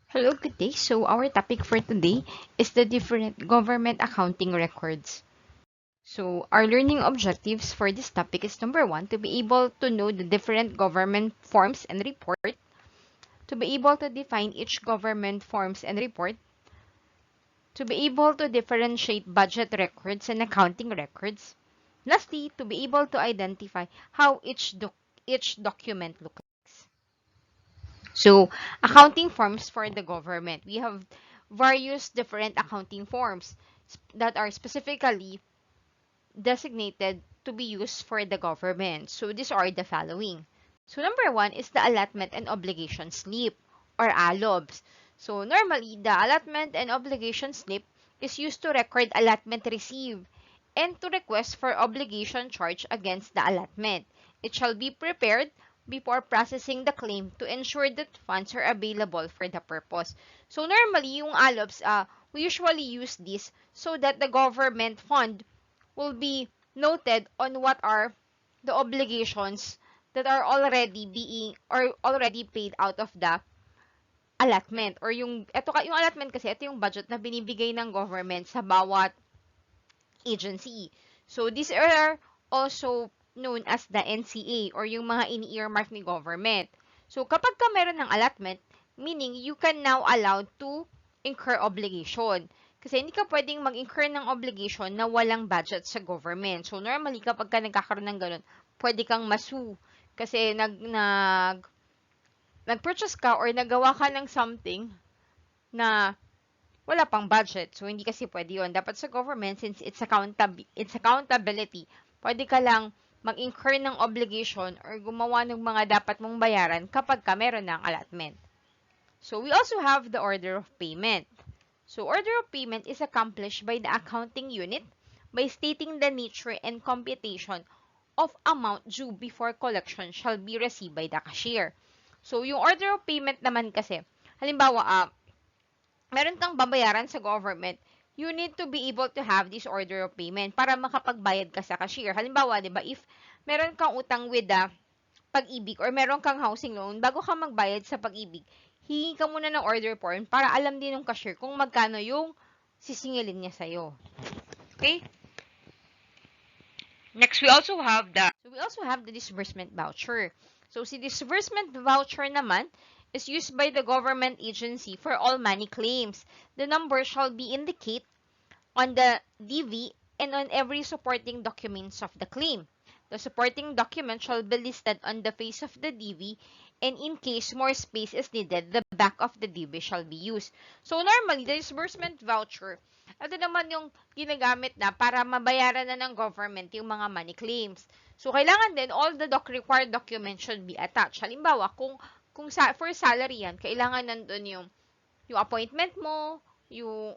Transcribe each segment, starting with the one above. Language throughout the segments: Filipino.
Hello, good day. So our topic for today is the different government accounting records. So our learning objectives for this topic is number one, to be able to know the different government forms and report, to be able to define each government forms and report, to be able to differentiate budget records and accounting records. Lastly, to be able to identify how each document looks like. So, accounting forms for the government. We have various different accounting forms that are specifically designated to be used for the government. So, these are the following. So, number one is the allotment and obligation slip or ALOBs. So, normally, the allotment and obligation slip is used to record allotment received and to request for obligation charge against the allotment. It shall be prepared before processing the claim to ensure that funds are available for the purpose. So normally, yung ALOBs, we usually use this so that the government fund will be noted on what are the obligations that are already being or already paid out of the allotment or yung allotment kasi ito yung budget na binibigay ng government sa bawat agency. So, these are also known as the NCA or yung mga ini-earmark ni government. So, kapag ka meron ng allotment, meaning you can now allowed to incur obligation. Kasi hindi ka pwedeng mag-incur ng obligation na walang budget sa government. So, normally, kapag ka nagkakaroon ng ganun, pwede kang masu. Kasi nag-purchase ka or nagawa ka ng something na wala pang budget. So, hindi kasi pwede yun. Dapat sa government, since it's accountability, pwede ka lang mag-incur ng obligation or gumawa ng mga dapat mong bayaran kapag ka meron ng allotment. So, we also have the order of payment. So, order of payment is accomplished by the accounting unit by stating the nature and computation of amount due before collection shall be received by the cashier. So, yung order of payment naman kasi, halimbawa, meron kang babayaran sa government, you need to be able to have this order of payment para makapagbayad ka sa cashier. Halimbawa, 'di ba, if meron kang utang with the Pag-ibig or meron kang housing loan, bago ka magbayad sa Pag-ibig, hingi ka muna ng order form para alam din ng cashier kung magkano yung sisingilin niya sa'yo. Okay? Next, we also have the disbursement voucher. So, si disbursement voucher naman is used by the government agency for all money claims. The number shall be indicate on the DV and on every supporting documents of the claim. The supporting document shall be listed on the face of the DV, and in case more space is needed, the back of the DV shall be used. So normally, the disbursement voucher, ito naman yung ginagamit na para mabayaran na ng government yung mga money claims. So kailangan din all the required documents should be attached. Halimbawa, kung for salary yan, kailangan nandun yung appointment mo,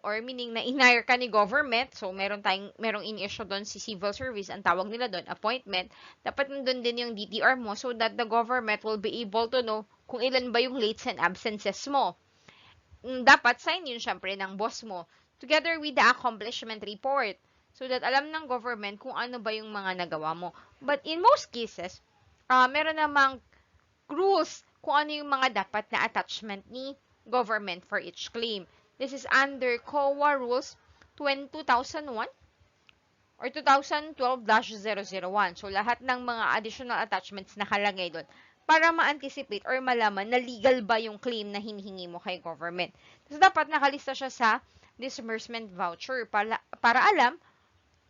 or meaning na in-hire ka ni government, so merong in-issue doon si civil service, ang tawag nila doon, appointment, dapat nandun din yung DTR mo so that the government will be able to know kung ilan ba yung lates and absences mo. Dapat sign yun syempre ng boss mo, together with the accomplishment report, so that alam ng government kung ano ba yung mga nagawa mo. But in most cases, meron namang rules kung ano yung mga dapat na attachment ni government for each claim. This is under COA Rules 2001 or 2012-001. So, lahat ng mga additional attachments nakalagay doon para ma-anticipate or malaman na legal ba yung claim na hinihingi mo kay government. So, dapat nakalista siya sa disbursement voucher para alam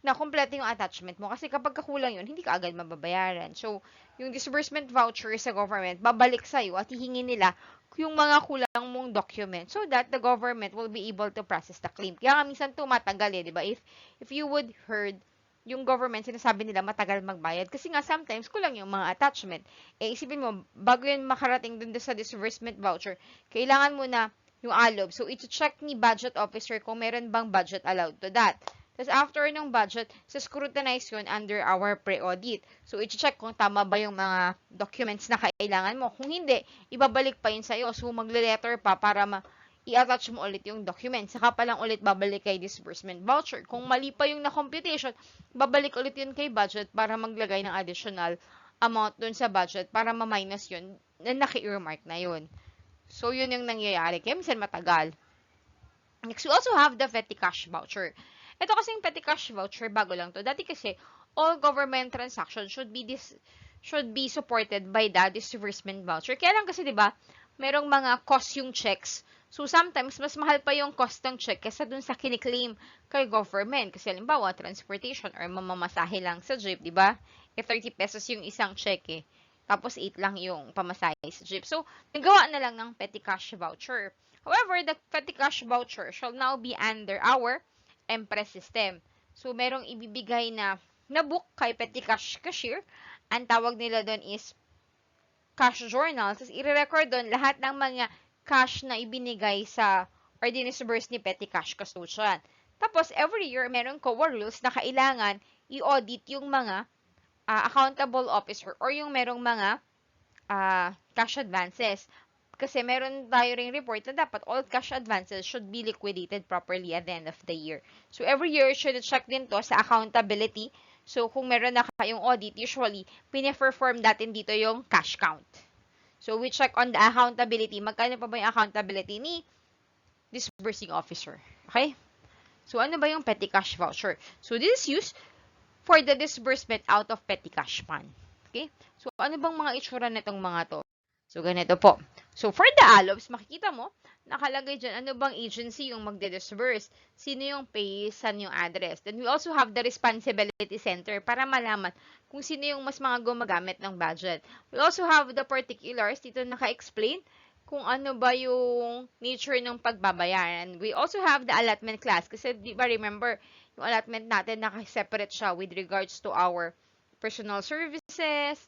na kompleto yung attachment mo. Kasi kapag kakulang yun, hindi ka agad mababayaran. So, yung disbursement voucher sa government, babalik sa'yo at hihingi nila yung mga kulang mong document so that the government will be able to process the claim. Kaya nga minsan tumatagal di ba? If you would heard, yung government, sinasabi nila matagal magbayad. Kasi nga sometimes kulang yung mga attachment. Isipin mo, bago yun makarating dun sa disbursement voucher, kailangan mo na yung ALOB. So, ito-check ni budget officer kung meron bang budget allowed to that. Tapos, after ng budget, scrutinize yun under our pre-audit. So, i-check kung tama ba yung mga documents na kailangan mo. Kung hindi, ibabalik pa yun sa'yo. So, magle-letter pa para i-attach mo ulit yung documents. Saka pa lang ulit babalik kay disbursement voucher. Kung mali pa yung na-computation, babalik ulit yun kay budget para maglagay ng additional amount dun sa budget para ma-minus yun na naki-earmark na yun. So, yun yung nangyayari. Kaya minsan matagal. Next, we also have the petty cash voucher. Ito kasing petty cash voucher, bago lang to. Dati kasi, all government transactions should be supported by the disbursement voucher. Kaya lang kasi, di ba, merong mga cost yung checks. So, sometimes, mas mahal pa yung cost ng check kaysa dun sa kiniklaim kay government. Kasi, halimbawa, transportation or mamamasahe lang sa jeep, di ba? 30 pesos yung isang check eh. Tapos, 8 lang yung pamasahe sa jeep. So, nagawa na lang ng petty cash voucher. However, the petty cash voucher shall now be under our Empress system. So, merong ibibigay na book kay petty cash cashier. Ang tawag nila doon is cash journal. Tapos, i-record doon lahat ng mga cash na ibinigay sa or dinisburse ni petty cash custodian. Tapos, every year, merong COA rules na kailangan i-audit yung mga accountable officer or yung merong mga cash advances. Kasi meron tayo ring report na dapat all cash advances should be liquidated properly at the end of the year. So, every year, should check din to sa accountability. So, kung meron na kayong audit, usually, pine-perform natin dito yung cash count. So, we check on the accountability. Magkano pa ba yung accountability ni disbursing officer? Okay? So, ano ba yung petty cash voucher? So, this is used for the disbursement out of petty cash fund. Okay? So, ano bang mga itsura nitong mga to? So, ganito po. So, for the ALOBs, makikita mo, nakalagay dyan, ano bang agency yung magde-disburse? Sino yung pay, saan yung address? Then, we also have the responsibility center para malaman kung sino yung mas mga gumagamit ng budget. We also have the particulars, dito naka-explain kung ano ba yung nature ng pagbabayaran. We also have the allotment class. Kasi, di ba, remember, yung allotment natin, naka-separate siya with regards to our personal services,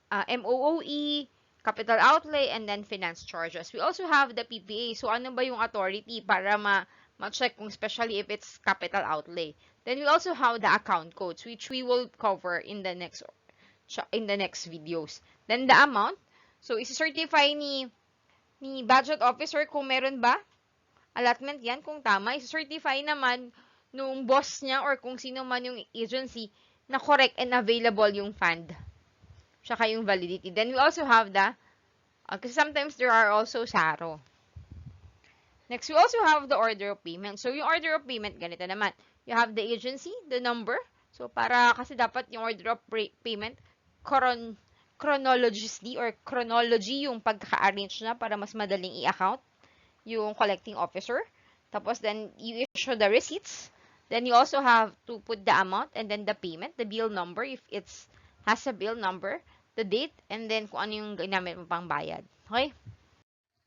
MOOE, capital outlay, and then finance charges. We also have the PPA. So, ano ba yung authority para ma-check kung especially if it's capital outlay. Then, we also have the account codes, which we will cover in the next videos. Then, the amount. So, isi-certify ni budget officer kung meron ba allotment yan, kung tama. Isi-certify naman nung boss niya or kung sino man yung agency na correct and available yung fund. Tsaka yung validity. Then, we also have the, kasi sometimes there are also SARO. Next, we also have the order of payment. So, yung order of payment, ganito naman. You have the agency, the number. So, para, kasi dapat yung order of payment, chronologically or chronology yung pagka-arrange na para mas madaling i-account yung collecting officer. Tapos, then, you issue the receipts. Then, you also have to put the amount and then the payment, the bill number, if it's has a bill number, the date, and then kung ano yung ginamit mo pang bayad. Okay?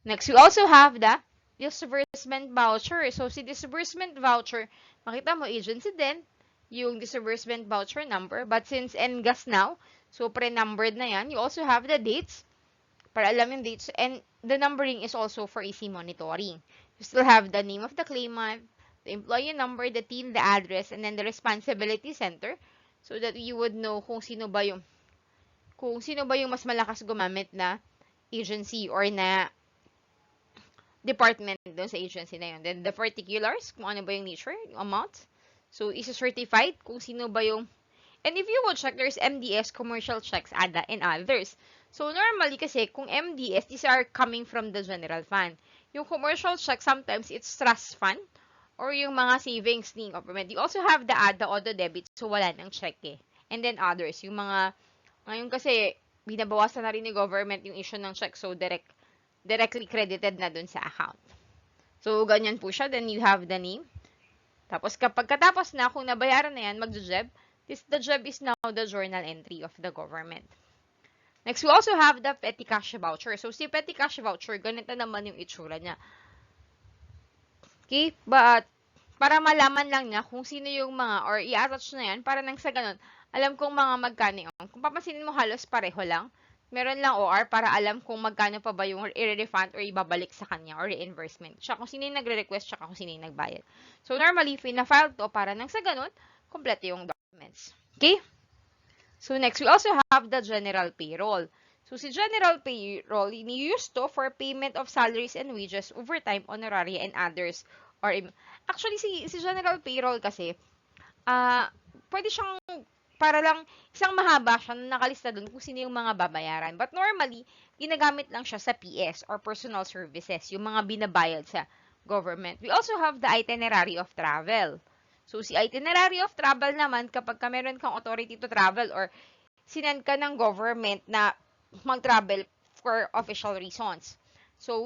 Next, we also have the disbursement voucher. So, si disbursement voucher, makita mo, agency din, yung disbursement voucher number. But since NGAS now, so pre-numbered na yan, you also have the dates, para alam yung dates, and the numbering is also for easy monitoring. You still have the name of the claimant, the employee number, the team, the address, and then the responsibility center, so that you would know kung sino ba yung mas malakas gumamit na agency or na department doon sa agency na yun. Then, the particulars, kung ano ba yung nature, yung amount. So, isa-certified kung sino ba yung, and if you will check, there's MDS, commercial checks, ADA, and others. So, normally kasi, kung MDS, these are coming from the general fund. Yung commercial check, sometimes it's trust fund or yung mga savings ni government. You also have the ADA o the debit, so wala nang check eh. And then others, yung mga, ngayon kasi, binabawasan na rin ni government yung issue ng check, so directly credited na dun sa account. So, ganyan po siya. Then, you have the name. Tapos, kapag katapos na, kung nabayaran na yan, mag-JEB. The JEB is now the journal entry of the government. Next, we also have the petty cash voucher. So, si petty cash voucher, ganito naman yung itsura niya. Okay? But, para malaman lang niya kung sino yung mga, or i-attach na yan, para nang sa ganun, alam kong mga magkano yung. Kung papansinin mo, halos pareho lang. Meron lang OR para alam kung magkano pa ba yung i-refund or ibabalik sa kanya or reimbursement. Siya kung sino yung nagre-request, siya kung sino yung nagbayad. So, normally, pina-file to para nang sa ganun, kompleto yung documents. Okay? So, next, we also have the general payroll. So, si general payroll, ini-use to for payment of salaries and wages, overtime, honoraria, and others. Or, actually, si general payroll kasi, pwede siyang para lang isang mahaba siya na nakalista doon kung sino yung mga babayaran. But normally, ginagamit lang siya sa PS or personal services, yung mga binabayad sa government. We also have the itinerary of travel. So, si itinerary of travel naman, kapag ka meron kang authority to travel or sinend ka ng government na mag-travel for official reasons. So,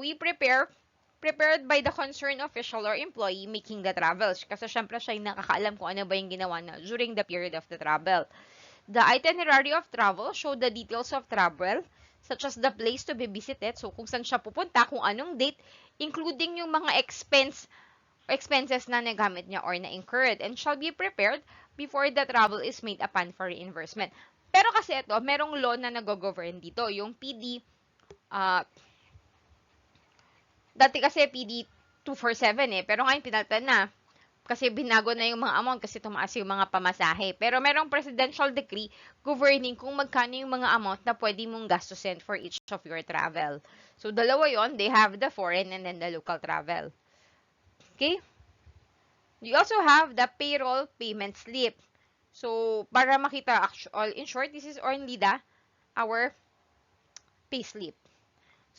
prepared by the concerned official or employee making the travels. Kasi syempre siya yung nakakaalam kung ano ba yung ginawa na during the period of the travel. The itinerary of travel show the details of travel, such as the place to be visited, so kung saan siya pupunta, kung anong date, including yung mga expenses na nagamit niya or na-incurred, and shall be prepared before the travel is made upon for reimbursement. Pero kasi ito, merong law na nag-govern dito, yung PD, dati kasi PD 247 pero ngayon pinalitan na. Kasi binago na yung mga amount kasi tumaas yung mga pamasahe. Pero merong presidential decree governing kung magkano yung mga amount na pwede mong gastusin for each of your travel. So, dalawa yon. They have the foreign and then the local travel. Okay? You also have the payroll payment slip. So, para makita, in short, this is only our pay slip.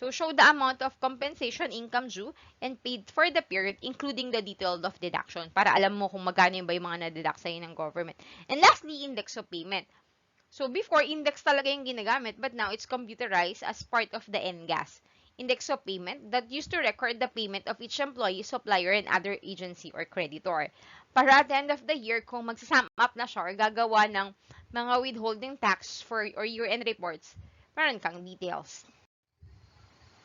So, show the amount of compensation income due and paid for the period, including the detail of deduction, para alam mo kung magkano ba yung mga na-deduct sa'yo ng government. And lastly, index of payment. So, before, index talaga yung ginagamit, but now it's computerized as part of the NGAS. Index of payment that used to record the payment of each employee, supplier, and other agency or creditor. Para at the end of the year, kung magsasum up na siya or gagawa ng mga withholding tax for or year-end reports, meron kang details.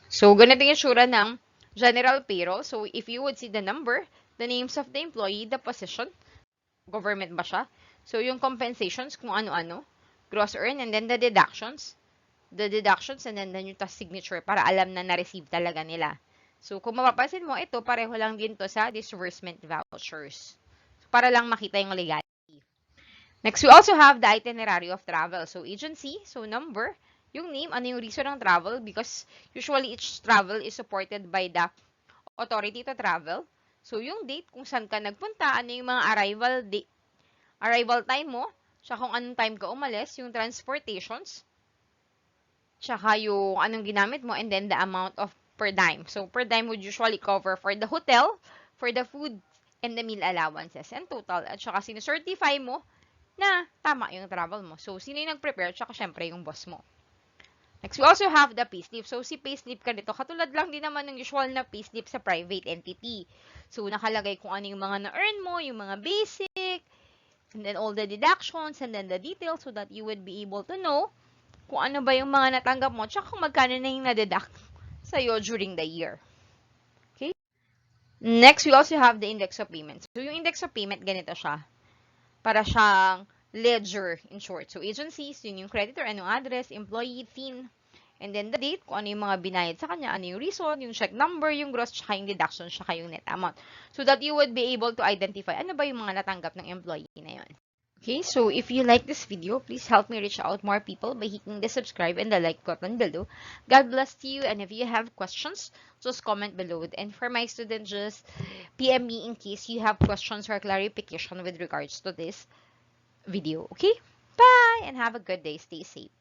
So, ganito yung sura ng general payroll. So, if you would see the number, the names of the employee, the position, government ba siya? So, yung compensations, kung ano-ano, gross earn, and then the deductions, and then yung task signature para alam na na-receive talaga nila. So, kung mapapansin mo, ito, pareho lang din to sa disbursement vouchers. So, para lang makita yung legality. Next, we also have the itinerary of travel. So, agency, so number, yung name, ano yung reason ng travel, because usually each travel is supported by the authority to travel. So, yung date, kung saan ka nagpunta, ano yung mga arrival time mo, tsaka kung anong time ka umalis, yung transportations, tsaka yung anong ginamit mo, and then the amount of per dime. So, per dime would usually cover for the hotel, for the food, and the meal allowances, and total. At tsaka sinucertify mo na tama yung travel mo. So, sino yung nag-prepare? Tsaka syempre yung boss mo. Next, we also have the payslip. So, si payslip ka nito, katulad lang din naman ng usual na payslip sa private entity. So, nakalagay kung ano yung mga na-earn mo, yung mga basic, and then all the deductions, and then the details so that you would be able to know kung ano ba yung mga natanggap mo, tsaka kung magkano na yung na-deduct sa'yo during the year. Okay? Next, we also have the index of payment. So, yung index of payment, ganito siya. Para siyang ledger in short. So, agencies, yun yung creditor, anong address, employee, TIN, and then the date, kung ano yung mga binayad sa kanya, ano yung reason, yung check number, yung gross, tsaka yung deduction, tsaka yung net amount. So that you would be able to identify ano ba yung mga natanggap ng employee na yun. Okay, so if you like this video, please help me reach out more people by hitting the subscribe and the like button below. God bless you, and if you have questions, just comment below. And for my students, just PM me in case you have questions or clarification with regards to this video. Okay, bye and have a good day. Stay safe.